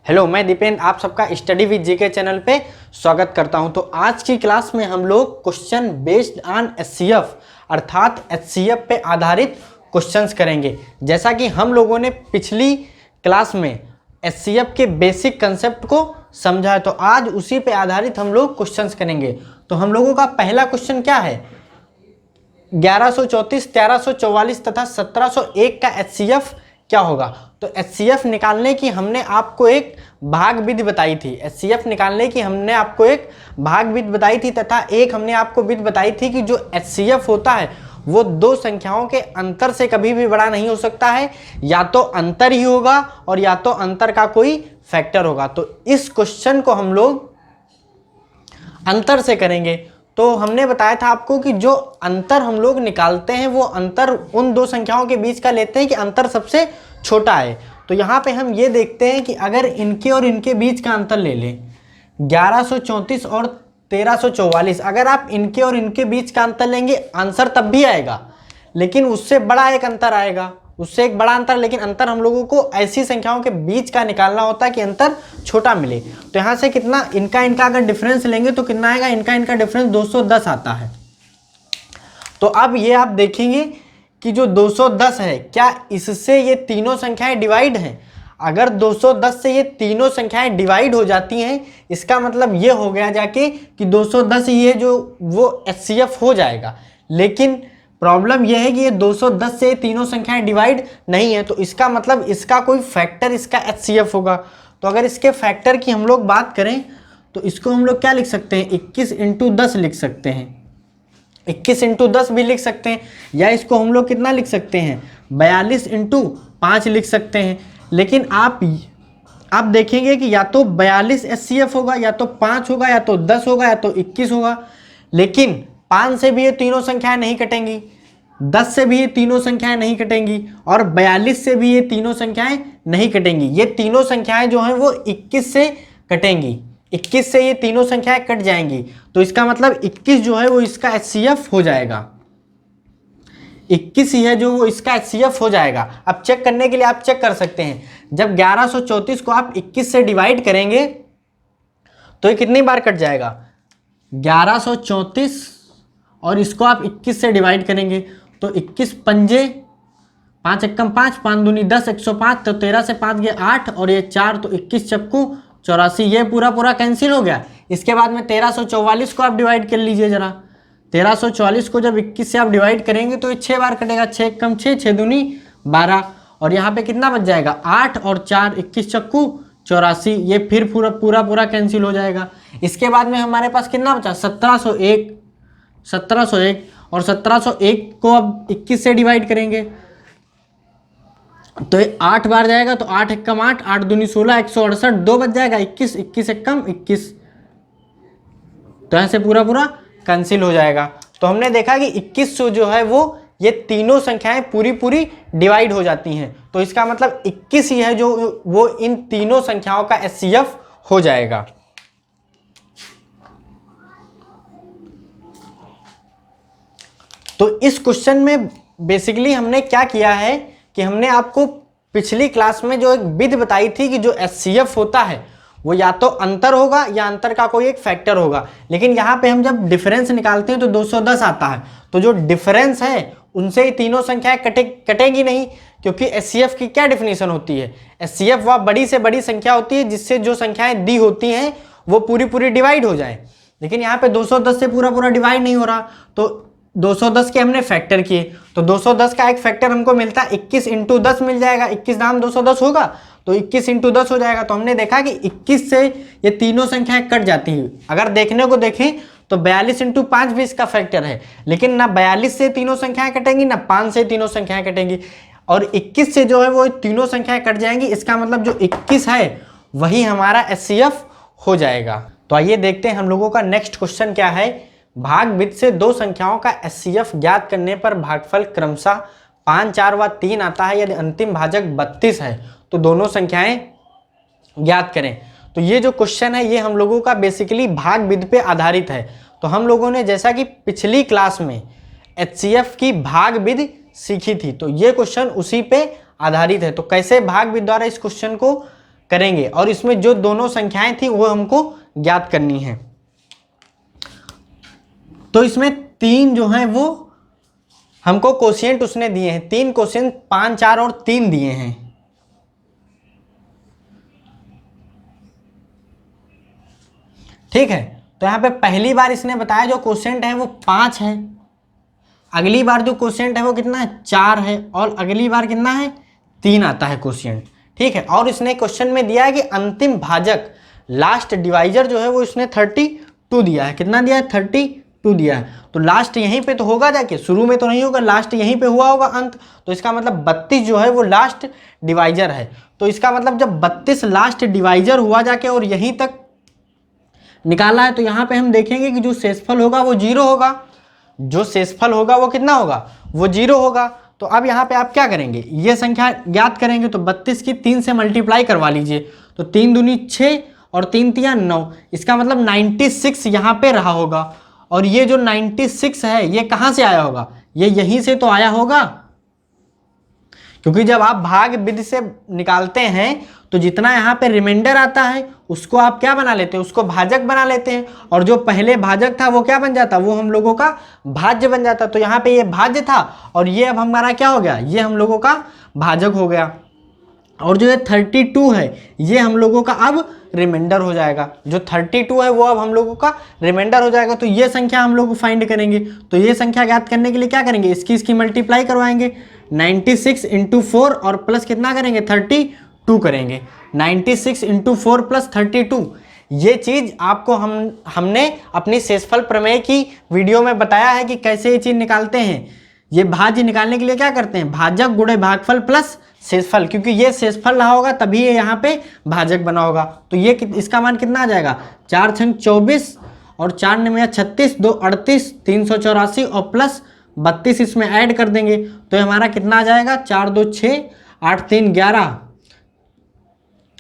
Hello, मैं दीपेन आप सबका स्टडी विद जीके चैनल पे स्वागत करता हूं। तो आज की क्लास में हम लोग क्वेश्चन बेस्ड ऑन एचसीएफ अर्थात एचसीएफ पे आधारित क्वेश्चंस करेंगे। जैसा कि हम लोगों ने पिछली क्लास में एचसीएफ के बेसिक कंसेप्ट को समझा है, तो आज उसी पे आधारित हम लोग क्वेश्चंस करेंगे। तो हम लोगों का पहला क्वेश्चन क्या है, 1134, 1344 तथा 1701 का एचसीएफ क्या होगा। तो एचसीएफ निकालने की हमने आपको एक भाग विधि बताई थी। एचसीएफ निकालने की हमने आपको एक भाग विधि बताई थी तथा एक हमने आपको विधि बताई थी कि जो एचसीएफ होता है वो दो संख्याओं के अंतर से कभी भी बड़ा नहीं हो सकता है, या तो अंतर ही होगा और या तो अंतर का कोई फैक्टर होगा। तो इस क्वेश्चन को हम लोग अंतर से करेंगे। तो हमने बताया था आपको कि जो अंतर हम लोग निकालते हैं वो अंतर उन दो संख्याओं के बीच का लेते हैं कि अंतर सबसे छोटा है। तो यहाँ पे हम ये देखते हैं कि अगर इनके और इनके बीच का अंतर ले लें, 1134 और 1344, अगर आप इनके और इनके बीच का अंतर लेंगे आंसर तब भी आएगा, लेकिन उससे बड़ा एक अंतर आएगा, उससे एक बड़ा अंतर। लेकिन अंतर हम लोगों को ऐसी संख्याओं के बीच का निकालना होता है कि अंतर छोटा मिले। तो यहाँ से कितना इनका अगर डिफरेंस लेंगे तो कितना आएगा, इनका डिफरेंस 210 आता है। तो अब ये आप देखेंगे कि जो 210 है, क्या इससे ये तीनों संख्याएं डिवाइड हैं। अगर 210 से ये तीनों संख्याएं डिवाइड हो जाती हैं, इसका मतलब ये हो गया जाके कि 210 ये जो वो एचसीएफ हो जाएगा। लेकिन प्रॉब्लम यह है कि ये 210 से तीनों संख्याएं डिवाइड नहीं है, तो इसका मतलब इसका कोई फैक्टर इसका एचसीएफ होगा। तो अगर इसके फैक्टर की हम लोग बात करें तो इसको हम लोग क्या लिख सकते हैं, 21 × 10 लिख सकते हैं, 21 × 10 भी लिख सकते हैं, या इसको हम लोग कितना लिख सकते हैं, 42 × 5 लिख सकते हैं। लेकिन आप देखेंगे कि या तो 42 एचसीएफ होगा, या तो 5 होगा, या तो 10 होगा, या तो 21 होगा। लेकिन 5 से भी ये तीनों संख्याएं नहीं कटेंगी, 10 से भी ये तीनों संख्याएं नहीं कटेंगी, और 42 से भी ये तीनों संख्याएं नहीं कटेंगी। ये तीनों संख्याएं जो हैं वो 21 से कटेंगी, 21 से ये तीनों संख्याएं कट जाएंगी। तो इसका मतलब 21 जो है वो इसका एचसीएफ हो जाएगा, 21 ही है जो वो इसका एचसीएफ हो जाएगा। अब चेक करने के लिए आप चेक कर सकते हैं, जब 1134 को आप 21 से डिवाइड करेंगे तो ये कितनी बार कट जाएगा, 1134 और इसको आप 21 से डिवाइड करेंगे तो 21 पंजे 5 एकम 5, 5 दूनी 10, 105। तो 13 से 5 गए 8 और ये 4, तो 21 चक्कू 84, ये पूरा कैंसिल हो गया। इसके बाद में 1344 को आप डिवाइड कर लीजिए जरा, 1344 को जब 21 से आप डिवाइड करेंगे तो ये 6 बार कटेगा, 6 एकम 6, 6 दूनी 12, और यहाँ पे कितना बच जाएगा 8 और 4, 21 चक्कू 84, ये फिर पूरा कैंसिल हो जाएगा। इसके बाद में हमारे पास कितना बचा, 1701, और 1701 को अब 21 से डिवाइड करेंगे तो ये 8 बार जाएगा, तो 8 एकम 8, 8 दूनी 16, 168, 2 बच जाएगा 21, 21 एकम 21, तो यहाँ से पूरा कैंसिल हो जाएगा। तो हमने देखा कि 21 जो है वो ये तीनों संख्याएं पूरी डिवाइड हो जाती हैं, तो इसका मतलब 21 ही है जो वो इन तीनों संख्याओं का एचसीएफ हो जाएगा। तो इस क्वेश्चन में बेसिकली हमने क्या किया है कि हमने आपको पिछली क्लास में जो एक विधि बताई थी कि जो एचसीएफ होता है वो या तो अंतर होगा या अंतर का कोई एक फैक्टर होगा। लेकिन यहाँ पे हम जब डिफरेंस निकालते हैं तो 210 आता है, तो जो डिफरेंस है उनसे ही तीनों संख्याएं कटेंगी नहीं, क्योंकि एचसीएफ की क्या डेफिनेशन होती है, एचसीएफ वह बड़ी से बड़ी संख्या होती है जिससे जो संख्याएं दी होती हैं वो पूरी डिवाइड हो जाए। लेकिन यहाँ पे 210 से पूरा डिवाइड नहीं हो रहा, तो 210 के हमने फैक्टर किए, तो 210 का एक फैक्टर हमको मिलता है 21 × 10 मिल जाएगा, 21 दाम 210 होगा तो 21 × 10 हो जाएगा। तो हमने देखा कि 21 से ये तीनों संख्याएं कट जाती हैं। अगर देखने को देखें तो 42 × 5 भी इसका फैक्टर है, लेकिन ना 42 से तीनों संख्याएं कटेंगी ना 5 से तीनों संख्याएं कटेंगी, और 21 से जो है वो तीनों संख्याएं कट जाएंगी। इसका मतलब जो 21 है वही हमारा एचसीएफ हो जाएगा। तो आइए देखते हैं हम लोगों का नेक्स्ट क्वेश्चन क्या है। भाग विधि से दो संख्याओं का एचसीएफ ज्ञात करने पर भागफल क्रमशः 5, 4 व 3 आता है, यदि अंतिम भाजक 32 है तो दोनों संख्याएं ज्ञात करें। तो ये जो क्वेश्चन है ये हम लोगों का बेसिकली भाग विधि पे आधारित है। तो हम लोगों ने जैसा कि पिछली क्लास में एचसीएफ की भाग विधि सीखी थी, तो ये क्वेश्चन उसी पे आधारित है। तो कैसे भाग विधि द्वारा इस क्वेश्चन को करेंगे और इसमें जो दोनों संख्याएं थी वो हमको ज्ञात करनी है। तो इसमें 3 जो हैं वो हमको कोशिएंट उसने दिए हैं, 3 कोशिएंट 5, 4 और 3 दिए हैं। ठीक है, तो यहाँ पे पहली बार इसने बताया जो कोशिएंट है वो 5 है, अगली बार जो कोशिएंट है वो कितना है 4 है, और अगली बार कितना है 3 आता है कोशिएंट। ठीक है, और इसने क्वेश्चन में दिया है कि अंतिम भाजक लास्ट डिवाइजर जो है वो इसने 32 दिया है। कितना दिया है 32 दिया है। तो लास्ट यहीं पे तो होगा, जाके शुरू में तो नहीं होगा, लास्ट यहीं पे हुआ होगा अंत। तो इसका मतलब 32 जो है वो लास्ट डिवाइजर है। तो इसका मतलब जब 32 लास्ट डिवाइजर हुआ जाके और यहीं तक निकाला है, तो यहाँ पे हम देखेंगे कि जो शेषफल होगा वो 0 होगा, जो शेषफल होगा वो कितना होगा, वो 0 होगा। तो अब यहाँ पे आप क्या करेंगे, ये संख्या ज्ञात करेंगे। तो 32 की 3 से मल्टीप्लाई करवा लीजिए, तो 3 दूनी 6 और 3 तिया 9, इसका मतलब 96 यहाँ पे रहा होगा। और ये जो 96 है ये कहाँ से आया होगा, ये यहीं से तो आया होगा, क्योंकि जब आप भाग विधि से निकालते हैं तो जितना यहाँ पे रिमाइंडर आता है उसको आप क्या बना लेते हैं, उसको भाजक बना लेते हैं, और जो पहले भाजक था वो क्या बन जाता, वो हम लोगों का भाज्य बन जाता। तो यहाँ पे ये भाज्य था और ये अब हमारा क्या हो गया, ये हम लोगों का भाजक हो गया। और जो ये 32 है ये हम लोगों का अब रिमाइंडर हो जाएगा, जो 32 है वो अब हम लोगों का रिमाइंडर हो जाएगा। तो ये संख्या हम लोग फाइंड करेंगे। तो ये संख्या ज्ञात करने के लिए क्या करेंगे, इसकी मल्टीप्लाई करवाएंगे, 96 × 4 और प्लस कितना करेंगे 32 करेंगे, 96 × 4 + 32। ये चीज़ आपको हमने अपनी शेषफल प्रमेय की वीडियो में बताया है कि कैसे ये चीज़ निकालते हैं। ये भाज्य निकालने के लिए क्या करते हैं, भाजक गुणे भागफल प्लस शेषफल, क्योंकि ये शेषफल रहा होगा तभी ये यहाँ पे भाजक बना होगा। तो ये इसका मान कितना आ जाएगा, 4 × 24 और 4 × 9 = 36, 2 = 38, 384 और प्लस 32 इसमें ऐड कर देंगे तो हमारा कितना आ जाएगा, 4 2 6, 8 3 11,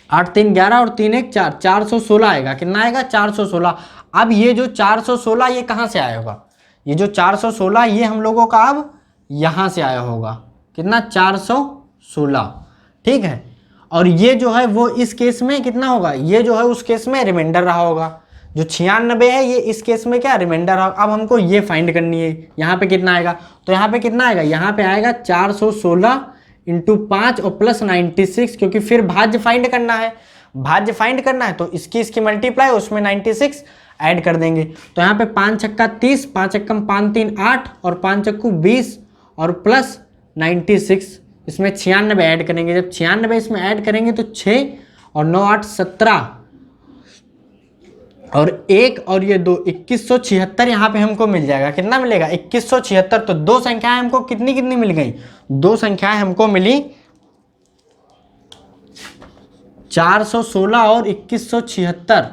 8 3 11 और 3 1 4, 416 आएगा। कितना आएगा 416। अब ये जो 416 ये कहाँ से आया होगा, ये जो 416 ये हम लोगों का अब यहाँ से आया होगा, कितना 416। ठीक है, और ये जो है वो इस केस में कितना होगा, ये जो है उस केस में रिमाइंडर रहा होगा, जो 96 है ये इस केस में क्या रिमाइंडर रहा। अब हमको ये फाइंड करनी है, यहाँ पे कितना आएगा, तो यहाँ पे कितना आएगा, यहाँ पे आएगा 416 × 5 और प्लस 96, क्योंकि फिर भाज्य फाइंड करना है, भाज्य फाइंड करना है तो इसकी मल्टीप्लाई उसमें 96 ऐड कर देंगे। तो यहाँ पे 5 छक्का 30, 5 एकम 5 3 8 और 5 चक्कू 20 और प्लस 96, इसमें 96 ऐड करेंगे। जब 96 इसमें ऐड करेंगे तो 6 और 9 8 17 और 1 और ये 2 2176 यहाँ पे हमको मिल जाएगा। कितना मिलेगा 2176। तो दो संख्याएं हमको कितनी कितनी मिल गई, दो संख्याएं हमको मिली 416 और 2176।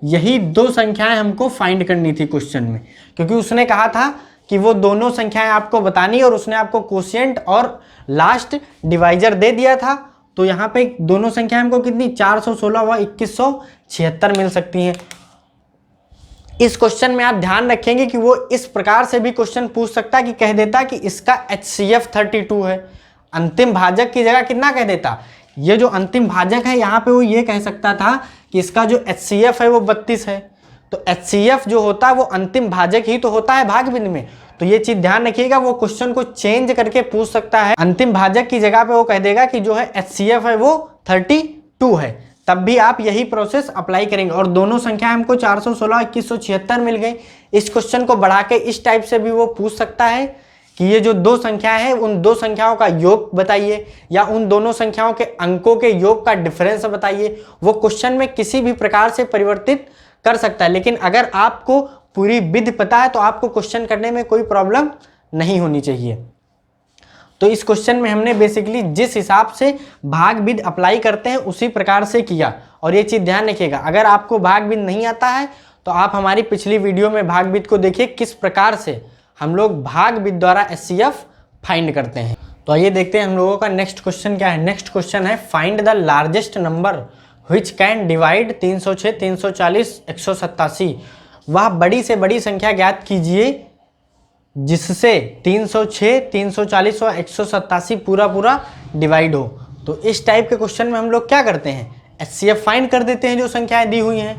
यही दो संख्याएं हमको फाइंड करनी थी क्वेश्चन में, क्योंकि उसने कहा था कि वो दोनों संख्याएं आपको बतानी और उसने आपको कोशिएंट और लास्ट डिवाइजर दे दिया था। तो यहाँ पे दोनों संख्याएं हमको कितनी 416 व 2176 मिल सकती हैं। इस क्वेश्चन में आप ध्यान रखेंगे कि वो इस प्रकार से भी क्वेश्चन पूछ सकता है कि कह देता कि इसका HCF 32 है, अंतिम भाजक की जगह कितना कह देता, ये जो अंतिम भाजक है यहाँ पे वो ये कह सकता था कि इसका जो HCF है वो 32 है। तो HCF जो होता है वो अंतिम भाजक ही तो होता है भाग बिंदु में। तो ये चीज ध्यान रखिएगा, वो क्वेश्चन को चेंज करके पूछ सकता है, अंतिम भाजक की जगह पे वो कह देगा कि जो है HCF है वो 32 है, तब भी आप यही प्रोसेस अप्लाई करेंगे। और दोनों संख्या हमको 416 2176 मिल गई। इस क्वेश्चन को बढ़ा के इस टाइप से भी वो पूछ सकता है कि ये जो दो संख्याएं हैं उन दो संख्याओं का योग बताइए, या उन दोनों संख्याओं के अंकों के योग का डिफरेंस बताइए। वो क्वेश्चन में किसी भी प्रकार से परिवर्तित कर सकता है, लेकिन अगर आपको पूरी विधि पता है तो आपको क्वेश्चन करने में कोई प्रॉब्लम नहीं होनी चाहिए। तो इस क्वेश्चन में हमने बेसिकली जिस हिसाब से भाग विधि अप्लाई करते हैं उसी प्रकार से किया। और ये चीज़ ध्यान रखिएगा, अगर आपको भाग विधि नहीं आता है तो आप हमारी पिछली वीडियो में भाग विधि को देखिए, किस प्रकार से हम लोग भाग विधि द्वारा HCF फाइंड करते हैं। तो आइए देखते हैं हम लोगों का नेक्स्ट क्वेश्चन क्या है। नेक्स्ट क्वेश्चन है find the largest number which can divide 306 340 187। वह बड़ी से बड़ी संख्या ज्ञात कीजिए जिससे 306 340 और 187 पूरा डिवाइड हो। तो इस टाइप के क्वेश्चन में हम लोग क्या करते हैं, HCF फाइंड कर देते हैं जो संख्याएं दी हुई हैं।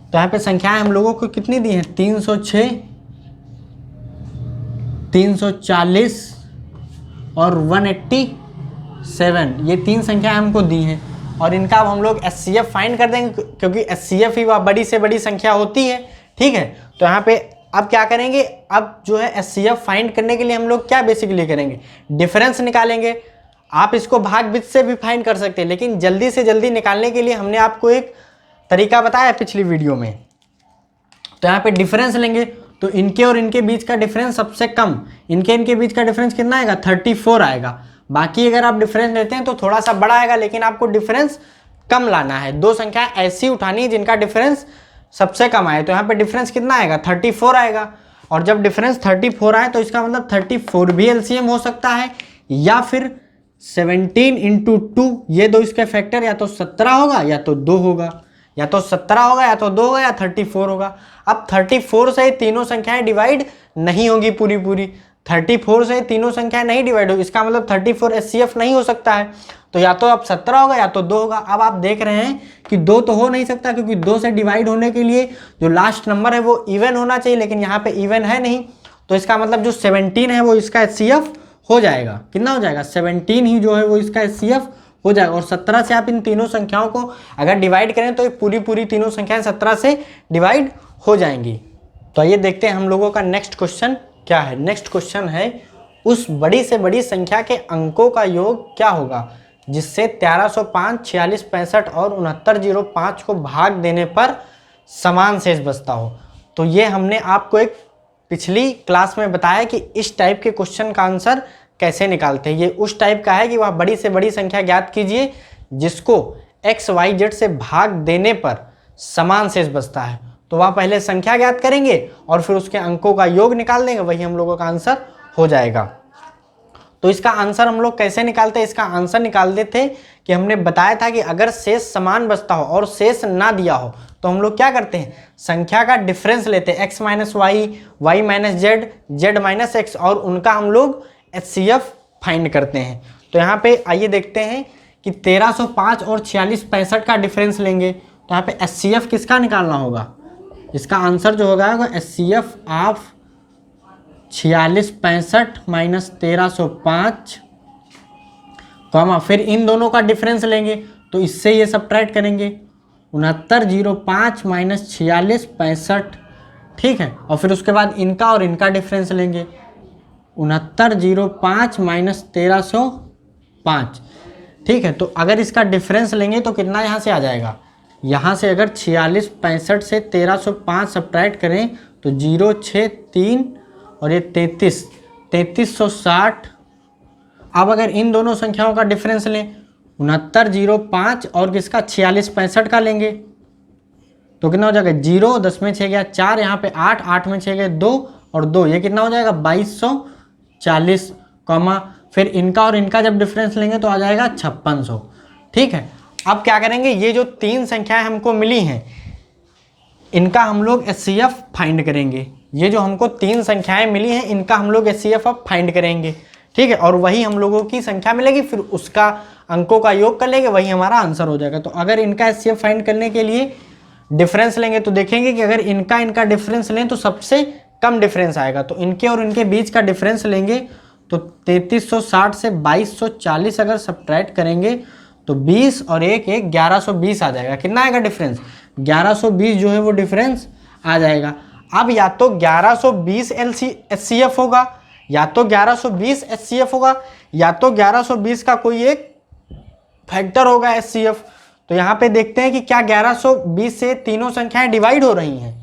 तो यहाँ पे संख्याएं हम लोगों को कितनी दी हैं, 306, 340 और 187, ये 3 संख्याएं हमको दी हैं। और इनका अब हम लोग HCF फाइंड कर देंगे, क्योंकि HCF ही वह बड़ी से बड़ी संख्या होती है। ठीक है, तो यहाँ पे अब क्या करेंगे, अब जो है HCF फाइंड करने के लिए हम लोग क्या बेसिकली करेंगे, डिफरेंस निकालेंगे। आप इसको भाग बीज से भी फाइंड कर सकते हैं, लेकिन जल्दी से जल्दी निकालने के लिए हमने आपको एक तरीका बताया पिछली वीडियो में। तो यहाँ पे डिफरेंस लेंगे, तो इनके और इनके बीच का डिफरेंस सबसे कम, इनके बीच का डिफरेंस कितना आएगा, 34 आएगा। बाकी अगर आप डिफरेंस लेते हैं तो थोड़ा सा बड़ा आएगा, लेकिन आपको डिफरेंस कम लाना है। 2 संख्या ऐसी उठानी है जिनका डिफरेंस सबसे कम आए। तो यहाँ पे डिफरेंस कितना आएगा, 34 आएगा। और जब डिफरेंस 34 आए तो इसका मतलब 34 भी LCM हो सकता है, या फिर 17 × 2, ये दो इसके फैक्टर या तो 17 होगा या तो 2 होगा, या तो 17 होगा या तो 2 होगा या 34 होगा। अब 34 से तीनों संख्याएं डिवाइड नहीं होगी पूरी, 34 से तीनों संख्याएं नहीं डिवाइड होगी, इसका मतलब 34 HCF नहीं हो सकता है। तो या तो अब 17 होगा या तो 2 होगा। अब आप देख रहे हैं कि 2 तो हो नहीं सकता, क्योंकि 2 से डिवाइड होने के लिए जो लास्ट नंबर है वो इवन होना चाहिए, लेकिन यहाँ पे इवन है नहीं। तो इसका मतलब जो 17 है वो इसका HCF हो जाएगा। कितना हो जाएगा, 17 ही जो है वो इसका HCF हो जाएगा। और 17 से आप इन तीनों संख्याओं को अगर डिवाइड करें तो पूरी तीनों संख्याएं 17 से डिवाइड हो जाएंगी। तो आइए देखते हैं हम लोगों का नेक्स्ट क्वेश्चन क्या है। नेक्स्ट क्वेश्चन है, उस बड़ी से बड़ी संख्या के अंकों का योग क्या होगा जिससे 1305, 46, 65 और 6905 को भाग देने पर समान शेष बचता हो। तो ये हमने आपको एक पिछली क्लास में बताया कि इस टाइप के क्वेश्चन का आंसर कैसे निकालते हैं। ये उस टाइप का है कि वह बड़ी से बड़ी संख्या ज्ञात कीजिए जिसको x, y, z से भाग देने पर समान शेष बचता है। तो वह पहले संख्या ज्ञात करेंगे और फिर उसके अंकों का योग निकाल देंगे, वही हम लोगों का आंसर हो जाएगा। तो इसका आंसर हम लोग कैसे निकालते हैं, इसका आंसर निकालते थे कि हमने बताया था कि अगर शेष समान बचता हो और शेष ना दिया हो तो हम लोग क्या करते हैं, संख्या का डिफरेंस लेते हैं, x - y, y - z, z - x, और उनका हम लोग HCF फाइंड करते हैं। तो यहाँ पे आइए देखते हैं कि 1305 और 46, 65 का डिफरेंस लेंगे। तो यहाँ पे HCF किसका निकालना होगा, इसका आंसर जो होगा वो HCF ऑफ 46, 65 माइनस 1305, कॉमा फिर इन दोनों का डिफरेंस लेंगे तो इससे ये सब्ट्रैक्ट करेंगे, 6905 माइनस 46, 65। ठीक है, और फिर उसके बाद इनका और इनका डिफरेंस लेंगे, 6905 माइनस 1305। ठीक है, तो अगर इसका डिफरेंस लेंगे तो कितना यहाँ से आ जाएगा, यहाँ से अगर 46, 65 से 1305 सब्ट्रैक्ट करें तो 0, 6, 3 और ये 33, 3360। अब अगर इन दोनों संख्याओं का डिफरेंस लें, 6905 और किसका 46, 65 का लेंगे तो कितना हो जाएगा, 0, 10 में 6 गया 4, यहाँ पे 8, 8 में 6 गए 2 और 2, ये कितना हो जाएगा 2240, कॉमा फिर इनका और इनका जब डिफरेंस लेंगे तो आ जाएगा 5600। ठीक है, अब क्या करेंगे, ये जो 3 संख्याएं हमको मिली हैं इनका हम लोग HCF फाइंड करेंगे। ये जो हमको 3 संख्याएं मिली हैं इनका हम लोग HCF अब फाइंड करेंगे। ठीक है, और वही हम लोगों की संख्या मिलेगी, फिर उसका अंकों का योग कर लेंगे, वही हमारा आंसर हो जाएगा। तो अगर इनका HCF फाइंड करने के लिए डिफरेंस लेंगे तो देखेंगे कि अगर इनका डिफरेंस लें तो सबसे कम डिफरेंस आएगा। तो इनके और इनके बीच का डिफरेंस लेंगे तो 3360 से 2240 अगर सब्ट्रैक्ट करेंगे तो 20 और 1, 1120 आ जाएगा। कितना आएगा डिफरेंस, 1120 जो है वो डिफरेंस आ जाएगा। अब या तो 1120 HCF होगा, या तो 1120 HCF होगा, या तो 1120 का कोई एक फैक्टर होगा HCF। तो यहाँ पे देखते हैं कि क्या 1120 से तीनों संख्याएं डिवाइड हो रही हैं।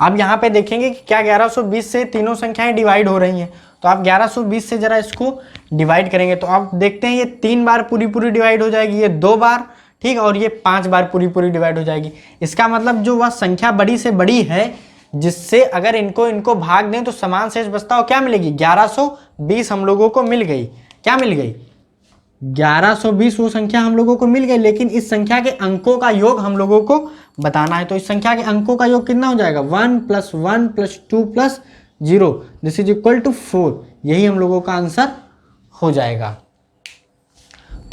अब यहाँ पे देखेंगे कि क्या 1120 से तीनों संख्याएं डिवाइड हो रही हैं। तो आप 1120 से जरा इसको डिवाइड करेंगे तो आप देखते हैं ये 3 बार पूरी डिवाइड हो जाएगी, ये 2 बार, ठीक है, और ये 5 बार पूरी डिवाइड हो जाएगी। इसका मतलब जो वह संख्या बड़ी से बड़ी है जिससे अगर इनको भाग दें तो समान शेष बचता हो, क्या मिलेगी, 1120 हम लोगों को मिल गई। क्या मिल गई, 1120 वो संख्या हम लोगों को मिल गई। लेकिन इस संख्या के अंकों का योग हम लोगों को बताना है। तो इस संख्या के अंकों का योग कितना हो जाएगा, 1 + 1 + 2 + 0 दिस इज इक्वल टू 4। यही हम लोगों का आंसर हो जाएगा।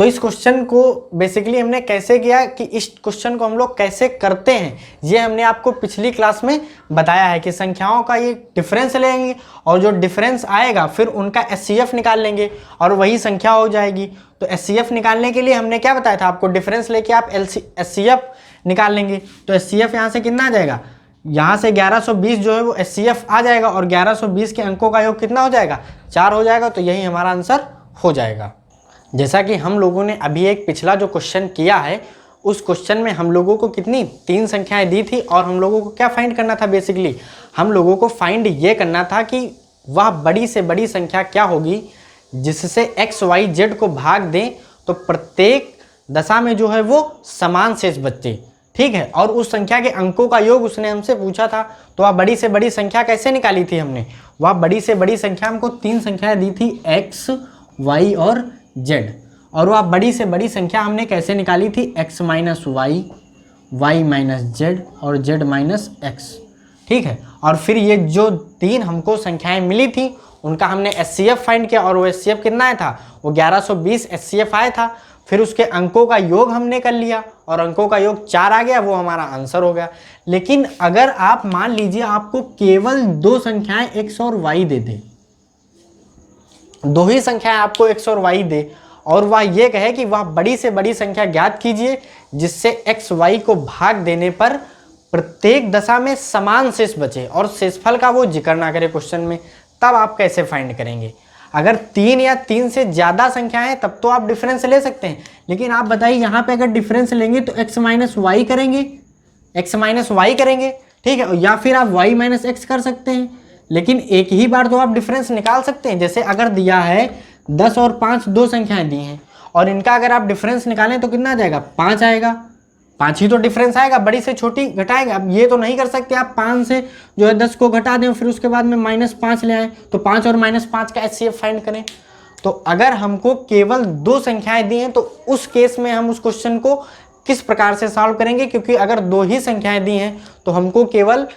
तो इस क्वेश्चन को बेसिकली हमने कैसे किया कि इस क्वेश्चन को हम लोग कैसे करते हैं ये हमने आपको पिछली क्लास में बताया है कि संख्याओं का ये डिफरेंस लेंगे और जो डिफरेंस आएगा फिर उनका एचसीएफ निकाल लेंगे और वही संख्या हो जाएगी। तो एचसीएफ निकालने के लिए हमने क्या बताया था आपको, डिफरेंस लेके आप एचसीएफ निकाल लेंगे। तो एचसीएफ यहाँ से कितना आ जाएगा, यहाँ से 1120 जो है वो एचसीएफ आ जाएगा और 1120 के अंकों का योग कितना हो जाएगा, 4 हो जाएगा। तो यही हमारा आंसर हो जाएगा। जैसा कि हम लोगों ने अभी एक पिछला जो क्वेश्चन किया है उस क्वेश्चन में हम लोगों को कितनी 3 संख्याएं दी थी और हम लोगों को क्या फाइंड करना था, बेसिकली हम लोगों को फाइंड ये करना था कि वह बड़ी से बड़ी संख्या क्या होगी जिससे एक्स वाई जेड को भाग दें तो प्रत्येक दशा में जो है वो समान शेष बचे, ठीक है। और उस संख्या के अंकों का योग उसने हमसे पूछा था। तो वह बड़ी से बड़ी संख्या कैसे निकाली थी हमने, वह बड़ी से बड़ी संख्या हमको 3 संख्याएं दी थी एक्स वाई और जेड, और वह बड़ी से बड़ी संख्या हमने कैसे निकाली थी, x minus y, y minus z और जेड माइनस एक्स, ठीक है। और फिर ये जो 3 हमको संख्याएं मिली थी उनका हमने एचसीएफ फाइंड किया और वो एचसीएफ कितना आया था, वो 1120 एचसीएफ आया था। फिर उसके अंकों का योग हमने कर लिया और अंकों का योग 4 आ गया, वो हमारा आंसर हो गया। लेकिन अगर आप मान लीजिए आपको केवल 2 संख्याएं एक्स और वाई दे दे, 2 ही संख्याएं आपको एक्स और वाई दे और वह ये कहे कि वह बड़ी से बड़ी संख्या ज्ञात कीजिए जिससे एक्स वाई को भाग देने पर प्रत्येक दशा में समान शेष बचे और शेषफल का वो जिक्र ना करे क्वेश्चन में, तब आप कैसे फाइंड करेंगे। अगर 3 या 3 से ज़्यादा संख्याएं हैं तब तो आप डिफरेंस ले सकते हैं, लेकिन आप बताइए यहाँ पे अगर डिफरेंस लेंगे तो एक्स माइनस वाई करेंगे, एक्स माइनस वाई करेंगे, ठीक है, या फिर आप वाई माइनस एक्स कर सकते हैं। लेकिन एक ही बार तो आप डिफरेंस निकाल सकते हैं। जैसे अगर दिया है 10 और 5 2 संख्याएं दी हैं और इनका अगर आप डिफरेंस निकालें तो कितना आ जाएगा, 5 आएगा। 5 ही तो डिफरेंस आएगा, बड़ी से छोटी घटाएगा। अब ये तो नहीं कर सकते आप 5 से जो है 10 को घटा दें फिर उसके बाद में -5 ले आए, तो 5 और -5 का एचसीएफ फाइंड करें। तो अगर हमको केवल 2 संख्याएं दी हैं तो उस केस में हम उस क्वेश्चन को किस प्रकार से सॉल्व करेंगे, क्योंकि अगर 2 ही संख्याएं दी हैं तो हमको केवल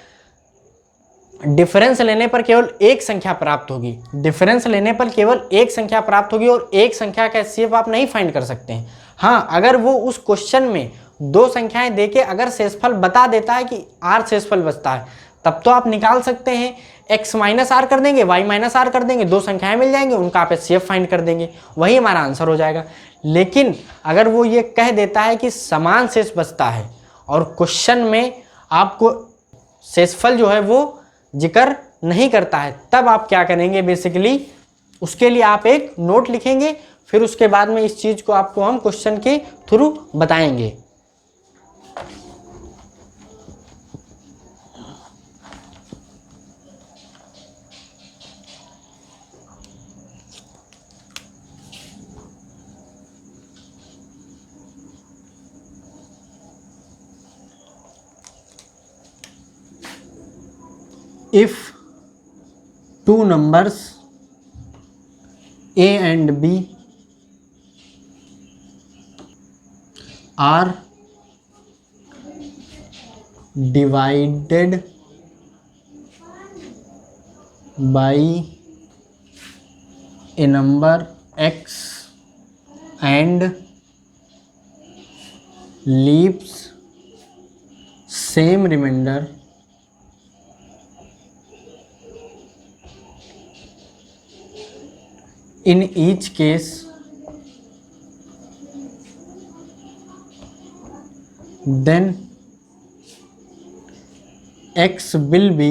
डिफरेंस लेने पर केवल एक संख्या प्राप्त होगी, डिफरेंस लेने पर केवल एक संख्या प्राप्त होगी और एक संख्या का एचसीएफ आप नहीं फाइंड कर सकते हैं। हाँ, अगर वो उस क्वेश्चन में 2 संख्याएं देके अगर शेषफल बता देता है कि आर शेषफल बचता है तब तो आप निकाल सकते हैं, एक्स माइनस आर कर देंगे, वाई माइनस आर कर देंगे, 2 संख्याएं मिल जाएंगी, उनका आप एचसीएफ फाइंड कर देंगे, वही हमारा आंसर हो जाएगा। लेकिन अगर वो ये कह देता है कि समान शेष बचता है और क्वेश्चन में आपको शेषफल जो है वो जिक्र नहीं करता है, तब आप क्या करेंगे, बेसिकली उसके लिए आप एक नोट लिखेंगे, फिर उसके बाद में इस चीज़ को आपको हम क्वेश्चन के थ्रू बताएंगे। If 2 numbers A and B are divided by a number X and leaves same remainder, in each case then X will be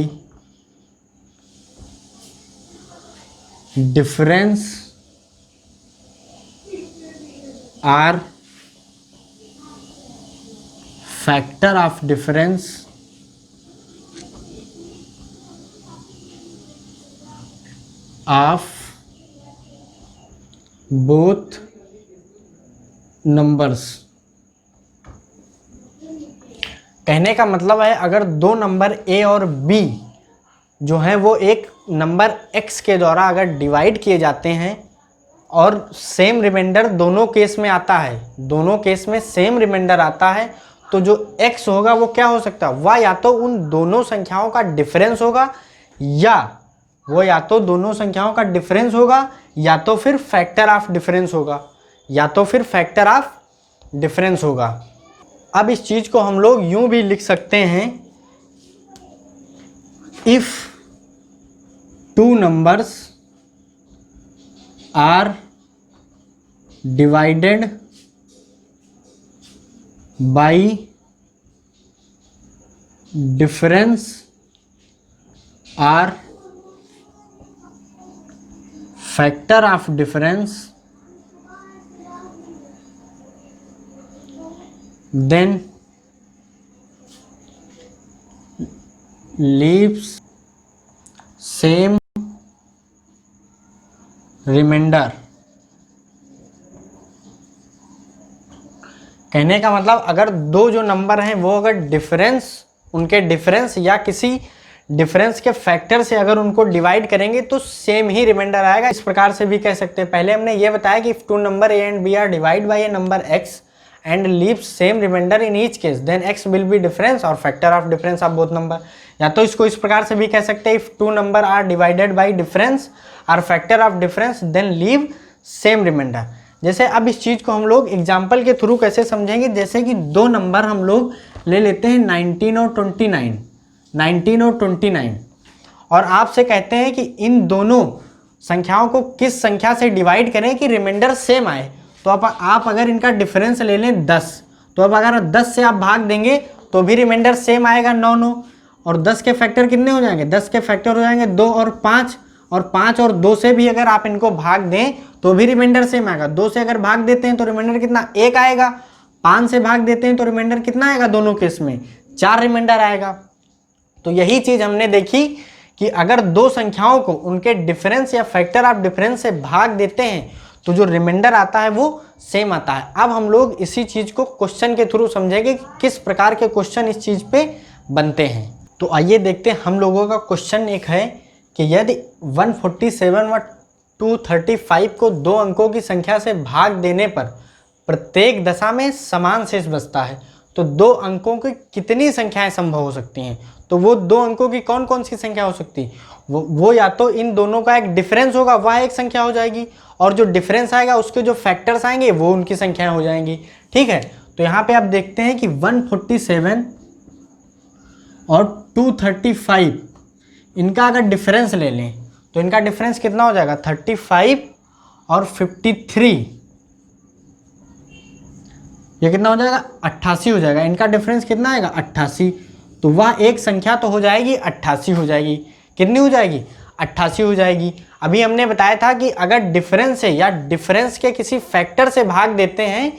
difference or factor of difference of both numbers। कहने का मतलब है अगर 2 number A और B जो है वो एक नंबर X के द्वारा अगर डिवाइड किए जाते हैं और सेम रिमाइंडर दोनों केस में आता है, दोनों केस में सेम रिमाइंडर आता है, तो जो X होगा वो क्या हो सकता है, वह या तो उन दोनों संख्याओं का डिफरेंस होगा या तो दोनों संख्याओं का डिफरेंस होगा या तो फिर फैक्टर ऑफ डिफरेंस होगा या तो फिर फैक्टर ऑफ डिफरेंस होगा। अब इस चीज़ को हम लोग यूं भी लिख सकते हैं, if two numbers are divided by difference are factor of difference, then leaves same remainder। कहने का मतलब अगर दो जो नंबर हैं वो अगर डिफरेंस, उनके डिफरेंस या किसी डिफरेंस के फैक्टर से अगर उनको डिवाइड करेंगे तो सेम ही रिमाइंडर आएगा। इस प्रकार से भी कह सकते हैं। पहले हमने ये बताया कि if two number a and b are divide by a number x and leaves same remainder in each case, then x will be difference or factor of difference of both number। या तो इसको इस प्रकार से भी कह सकते हैं, if two number are divided by difference or factor of difference then leave same remainder। जैसे अब इस चीज़ को हम लोग एग्जाम्पल के थ्रू कैसे समझेंगे, जैसे कि दो नंबर हम लोग ले लेते हैं 19 और 29, 19 और 29, और आपसे कहते हैं कि इन दोनों संख्याओं को किस संख्या से डिवाइड करें कि रिमाइंडर सेम आए। तो आप अगर इनका डिफरेंस ले लें 10, तो अब अगर 10 से आप भाग देंगे तो भी रिमाइंडर सेम आएगा 9 9, और 10 के फैक्टर कितने हो जाएंगे, 10 के फैक्टर हो जाएंगे 2 और 5, और 5 और 2 से भी अगर आप इनको भाग दें तो भी रिमाइंडर सेम आएगा। 2 से अगर भाग देते हैं तो रिमाइंडर कितना, 1 आएगा। 5 से भाग देते हैं तो रिमाइंडर कितना आएगा, दोनों केस में 4 रिमाइंडर आएगा। तो यही चीज़ हमने देखी कि अगर दो संख्याओं को उनके डिफरेंस या फैक्टर ऑफ डिफरेंस से भाग देते हैं तो जो रिमाइंडर आता है वो सेम आता है। अब हम लोग इसी चीज़ को क्वेश्चन के थ्रू समझेंगे कि किस प्रकार के क्वेश्चन इस चीज़ पे बनते हैं। तो आइए देखते हैं हम लोगों का क्वेश्चन एक है कि यदि 147 व 235 को दो अंकों की संख्या से भाग देने पर प्रत्येक दशा में समान शेष बचता है तो दो अंकों की कितनी संख्याएं संभव हो सकती हैं। तो वो दो अंकों की कौन कौन सी संख्या हो सकती है, वो या तो इन दोनों का एक डिफरेंस होगा, वह एक संख्या हो जाएगी, और जो डिफरेंस आएगा उसके जो फैक्टर्स आएंगे वो उनकी संख्याएं हो जाएंगी। ठीक है, तो यहाँ पे आप देखते हैं कि 147 और 235 इनका अगर डिफरेंस ले लें तो इनका डिफरेंस कितना हो जाएगा, 35 और 53, ये कितना हो जाएगा, 88 हो जाएगा। इनका डिफरेंस कितना आएगा, 88, तो वह एक संख्या तो हो जाएगी 88 हो जाएगी। कितनी हो जाएगी, 88 हो जाएगी। अभी हमने बताया था कि अगर डिफरेंस है या डिफरेंस के किसी फैक्टर से भाग देते हैं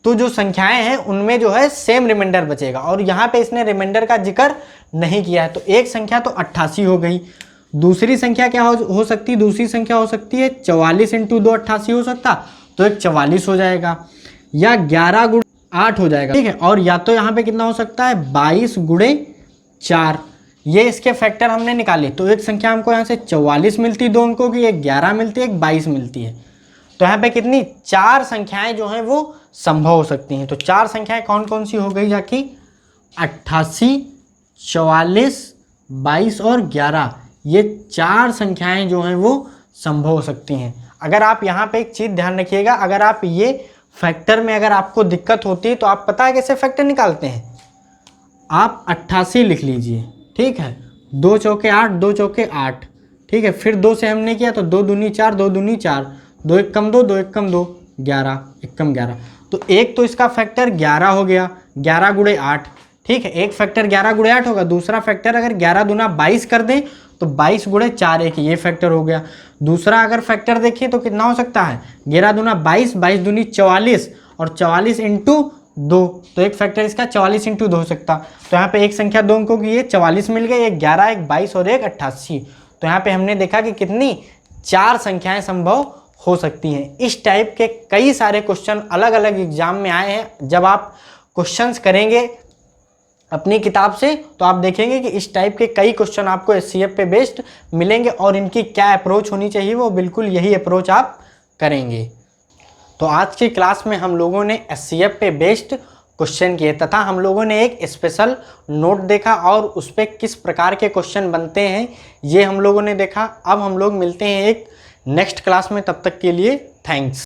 तो जो संख्याएं हैं उनमें जो है सेम रिमाइंडर बचेगा, और यहाँ पे इसने रिमाइंडर का जिक्र नहीं किया है। तो एक संख्या तो 88 हो गई। दूसरी संख्या क्या हो सकती है, दूसरी संख्या हो सकती है 44 × 2 88 हो सकता, तो एक 44 हो जाएगा, या 11 × 8 हो जाएगा। ठीक है, और या तो यहाँ पे कितना हो सकता है 22 × 4, ये इसके फैक्टर हमने निकाले। तो एक संख्या हमको यहाँ से 44 मिलती है दो अंकों की, एक 11 मिलती है, एक 22 मिलती है। तो यहाँ पे कितनी, 4 संख्याएं जो हैं वो संभव हो सकती हैं। तो 4 संख्याएं कौन कौन सी हो गई जाकि 88, 44, 22 और 11, ये 4 संख्याएं जो हैं वो संभव हो सकती हैं। अगर आप यहाँ पे एक चीज़ ध्यान रखिएगा, अगर आप ये फैक्टर में अगर आपको दिक्कत होती है तो आप पता है कैसे फैक्टर निकालते हैं, आप 88 लिख लीजिए। ठीक है, 2 चौके 8, 2 चौके 8। ठीक है, फिर 2 से हमने किया तो 2 दूनी 4, 2 दूनी 4, 2 1 कम 2, 2 1 कम 2, 11, 1 कम 11। तो एक तो इसका फैक्टर 11 हो गया, 11 × 8। ठीक है, एक फैक्टर 11 × 8 होगा। दूसरा फैक्टर अगर 11 दूना 22 कर दें तो 22 × 4 एक ये फैक्टर हो गया। दूसरा अगर फैक्टर देखिए तो कितना हो सकता है, 11 दूना 22, 22 दूनी 44, और 44 × 2, तो एक फैक्टर इसका 44 × 2 हो सकता। तो यहाँ पे एक संख्या दो अंकों की ये 44 मिल गई, एक 11, एक 22 और एक 88। तो यहाँ पे हमने देखा कि कितनी, 4 संख्याएं संभव हो सकती हैं। इस टाइप के कई सारे क्वेश्चन अलग अलग एग्जाम में आए हैं। जब आप क्वेश्चंस करेंगे अपनी किताब से तो आप देखेंगे कि इस टाइप के कई क्वेश्चन आपको एचसीएफ पे बेस्ड मिलेंगे, और इनकी क्या अप्रोच होनी चाहिए वो बिल्कुल यही अप्रोच आप करेंगे। तो आज की क्लास में हम लोगों ने एचसीएफ पे बेस्ड क्वेश्चन किए तथा हम लोगों ने एक स्पेशल नोट देखा और उस पर किस प्रकार के क्वेश्चन बनते हैं ये हम लोगों ने देखा। अब हम लोग मिलते हैं एक नेक्स्ट क्लास में, तब तक के लिए थैंक्स।